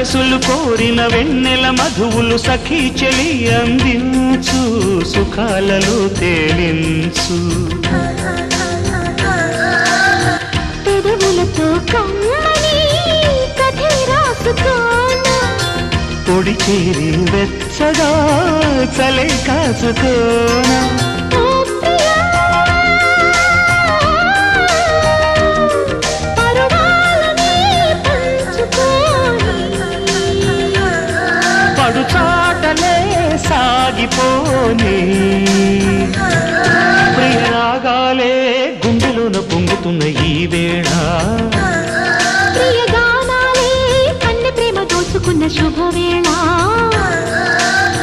మనసులు కోరిన వెన్నెల మధువులు సఖీ చెలి అందించు సుఖాలలో తేలించు పెదవులతో కమ్మని కథే రాసుకోనా పొడి చేరి వెచ్చగా చలే కాచుకోనా పడుచాటలే సాగిపోని ప్రియరాగాలే గుండెలోన పొంగుతున్న ఈ వేళ ప్రియగానాలే కన్నె ప్రేమ దోచుకున్న శుభవేళ